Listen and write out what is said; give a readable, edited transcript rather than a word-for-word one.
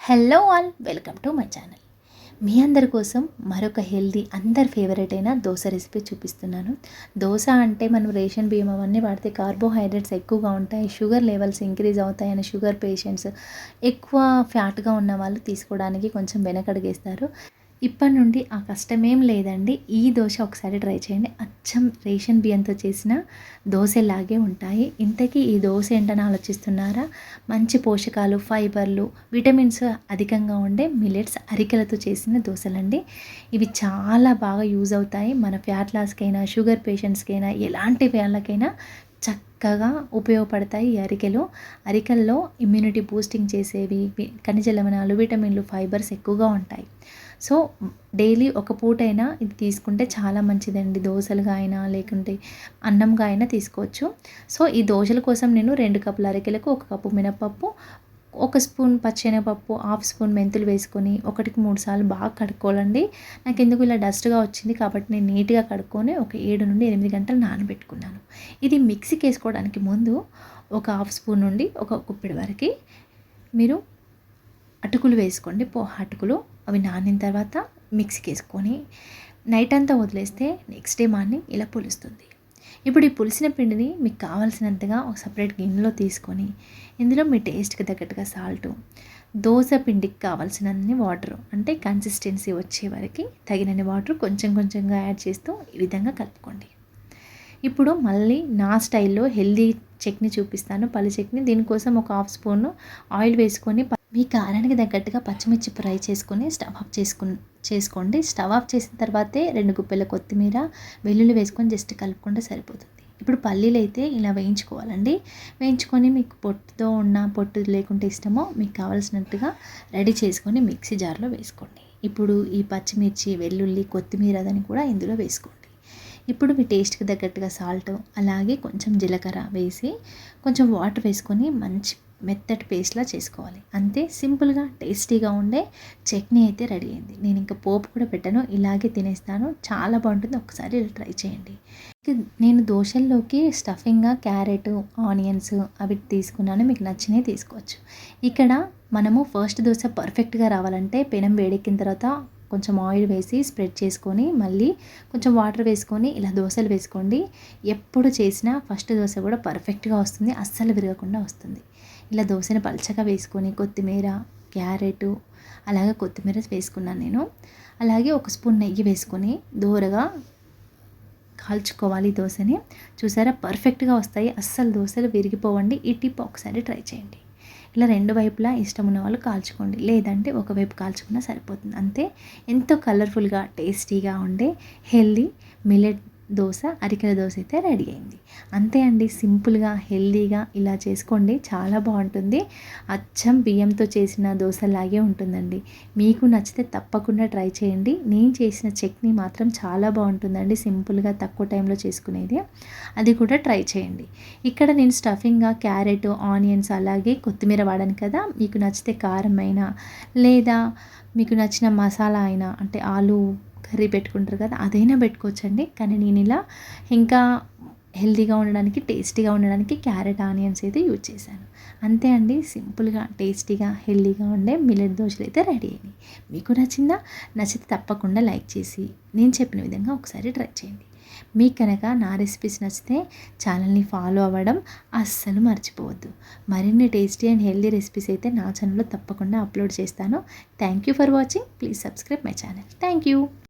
Hello all, welcome to my channel. మీ అందరి కోసం మరొక హెల్దీ అందరి ఫేవరెట్ అయిన దోశ రెసిపీ చూపిస్తున్నాను. దోశ అంటే మనం రేషన్ బియ్యం అవన్నీ వాడితే కార్బోహైడ్రేట్స్ ఎక్కువగా ఉంటాయి, షుగర్ లెవెల్స్ ఇంక్రీజ్ అవుతాయని షుగర్ పేషెంట్స్, ఎక్కువ ఫ్యాట్గా ఉన్న వాళ్ళు తీసుకోవడానికి కొంచెం వెనకడుగేస్తారు. ఇప్పటి నుండి ఆ కష్టమేం లేదండి. ఈ దోశ ఒకసారి ట్రై చేయండి. అచ్చం రేషన్ బియ్యంతో చేసిన దోశలాగే ఉంటాయి. ఇంతకీ ఈ దోశ ఏంటని ఆలోచిస్తున్నారా? మంచి పోషకాలు, ఫైబర్లు, విటమిన్స్ అధికంగా ఉండే మిల్లెట్స్ అరికెలతో చేసిన దోశలండి. ఇవి చాలా బాగా యూజ్ అవుతాయి. మన ఫ్యాట్ లాస్కైనా, షుగర్ పేషెంట్స్కైనా, ఎలాంటి వాళ్ళకైనా చక్కగా ఉపయోగపడతాయి ఈ అరికెలు. అరికెల్లో ఇమ్యూనిటీ బూస్టింగ్ చేసేవి, ఖనిజ లవణాలు, విటమిన్లు, ఫైబర్స్ ఎక్కువగా ఉంటాయి. సో డైలీ ఒక పూటైనా ఇది తీసుకుంటే చాలా మంచిదండి. దోశలుగా అయినా లేకుంటే అన్నంగా అయినా తీసుకోవచ్చు. సో ఈ దోశల కోసం నేను 2 కప్పుల అరికెలకు 1 కప్పు మినపప్పు, 1 స్పూన్ పచ్చెనగపప్పు, హాఫ్ స్పూన్ మెంతులు వేసుకొని 1కి 3 సార్లు బాగా కడుక్కోవాలండి. నాకు ఎందుకు ఇలా డస్ట్గా వచ్చింది కాబట్టి నేను నీట్గా కడుక్కొని ఒక 7 నుండి 8 గంటలు నానబెట్టుకున్నాను. ఇది మిక్సీకి వేసుకోవడానికి ముందు ఒక హాఫ్ స్పూన్ నుండి ఒక గుప్పెడు వరకు మీరు అటుకులు వేసుకోండి, అటుకులు. అవి నానిన తర్వాత మిక్సీకి వేసుకొని నైట్ అంతా వదిలేస్తే నెక్స్ట్ డే మార్నింగ్ ఇలా పులుస్తుంది. ఇప్పుడు ఈ పులిసిన పిండిని మీకు కావాల్సినంతగా ఒక సపరేట్ గిన్నెలో తీసుకొని ఇందులో మీ టేస్ట్కి తగ్గట్టుగా సాల్టు, దోశ పిండికి కావాల్సినన్ని వాటర్, అంటే కన్సిస్టెన్సీ వచ్చే వరకు తగినన్ని వాటర్ కొంచెం కొంచెంగా యాడ్ చేస్తూ ఈ విధంగా కలుపుకోండి. ఇప్పుడు మళ్ళీ నా స్టైల్లో హెల్దీ చట్నీ చూపిస్తాను, పల్లి చట్నీ. దీనికోసం ఒక హాఫ్ స్పూన్ ఆయిల్ వేసుకొని మీ కారానికి తగ్గట్టుగా పచ్చిమిర్చి ఫ్రై చేసుకొని స్టవ్ ఆఫ్ చేసుకోండి. స్టవ్ ఆఫ్ చేసిన తర్వాతే 2 గుప్పెల కొత్తిమీర, వెల్లుల్లి వేసుకొని జస్ట్ కలుపుకుంటే సరిపోతుంది. ఇప్పుడు పల్లీలు అయితే ఇలా వేయించుకోవాలండి. వేయించుకొని మీకు పొట్టు లేకుంటే ఇష్టమో మీకు కావాల్సినట్టుగా రెడీ చేసుకొని మిక్సీ జార్లో వేసుకోండి. ఇప్పుడు ఈ పచ్చిమిర్చి, వెల్లుల్లి, కొత్తిమీర అదని కూడా ఇందులో వేసుకోండి. ఇప్పుడు మీ టేస్ట్కి తగ్గట్టుగా సాల్ట్, అలాగే కొంచెం జీలకర్ర వేసి కొంచెం వాటర్ వేసుకొని మంచి మెత్తటి పేస్ట్లా చేసుకోవాలి. అంతే, సింపుల్గా టేస్టీగా ఉండే చట్నీ అయితే రెడీ అయింది. నేను ఇంకా పోపు కూడా పెట్టాను, ఇలాగే తినేస్తాను. చాలా బాగుంటుంది, ఒకసారి ట్రై చేయండి. నేను దోశల్లోకి స్టఫింగ్గా క్యారెట్, ఆనియన్స్ అవి తీసుకున్నాను. మీకు నచ్చినవి తీసుకోవచ్చు. ఇక్కడ మనము ఫస్ట్ దోశ పర్ఫెక్ట్గా రావాలంటే పెనం వేడెక్కిన తర్వాత కొంచెం ఆయిల్ వేసి స్ప్రెడ్ చేసుకొని మళ్ళీ కొంచెం వాటర్ వేసుకొని ఇలా దోశలు వేసుకోండి. ఎప్పుడు చేసినా ఫస్ట్ దోశ కూడా పర్ఫెక్ట్గా వస్తుంది, అస్సలు విరగకుండా వస్తుంది. ఇలా దోశని పల్చగా వేసుకొని కొత్తిమీర, క్యారెట్, అలాగే కొత్తిమీర వేసుకున్నాను నేను. అలాగే 1 స్పూన్ నెయ్యి వేసుకొని దోరగా కాల్చుకోవాలి దోశని. చూసారా, పర్ఫెక్ట్గా వస్తాయి, అస్సలు దోశలు విరిగిపోవండి. ఈ టిప్ ఒకసారి ట్రై చేయండి. ఇలా 2 వైపులా ఇష్టం ఉన్న వాళ్ళు కాల్చుకోండి, లేదంటే ఒకవైపు కాల్చుకున్నా సరిపోతుంది. అంతే, ఎంతో కలర్ఫుల్గా టేస్టీగా ఉండే హెల్దీ మిల్లెట్ దోశ, అరికెల దోశ అయితే రెడీ అయింది. అంతే అండి, సింపుల్గా హెల్దీగా ఇలా చేసుకోండి, చాలా బాగుంటుంది. అచ్చం బియ్యంతో చేసిన దోశలాగే ఉంటుందండి. మీకు నచ్చితే తప్పకుండా ట్రై చేయండి. నేను చేసిన చట్నీ మాత్రం చాలా బాగుంటుందండి, సింపుల్గా తక్కువ టైంలో చేసుకునేది. అది కూడా ట్రై చేయండి. ఇక్కడ నేను స్టఫింగ్గా క్యారెట్, ఆనియన్స్ అలాగే కొత్తిమీర వాడాను కదా. మీకు నచ్చితే కారం అయినా లేదా మీకు నచ్చిన మసాలా అయినా, అంటే ఆలు కర్రీ పెట్టుకుంటారు కదా, అదైనా పెట్టుకోవచ్చండి. కానీ నేను ఇలా ఇంకా హెల్తీగా ఉండడానికి, టేస్టీగా ఉండడానికి క్యారెట్, ఆనియన్స్ అయితే యూజ్ చేశాను. అంతే అండి, సింపుల్గా టేస్టీగా హెల్తీగా ఉండే మిల్లెట్ దోశలు అయితే రెడీ అయినాయి. మీకు నచ్చితే తప్పకుండా లైక్ చేసి నేను చెప్పిన విధంగా ఒకసారి ట్రై చేయండి. మీకు కనుక నా రెసిపీస్ నచ్చితే ఛానల్ని ఫాలో అవ్వడం అస్సలు మర్చిపోవద్దు. మరిన్ని టేస్టీ అండ్ హెల్దీ రెసిపీస్ అయితే నా ఛానల్లో తప్పకుండా అప్లోడ్ చేస్తాను. Thank you for watching. Please subscribe my channel. Thank you.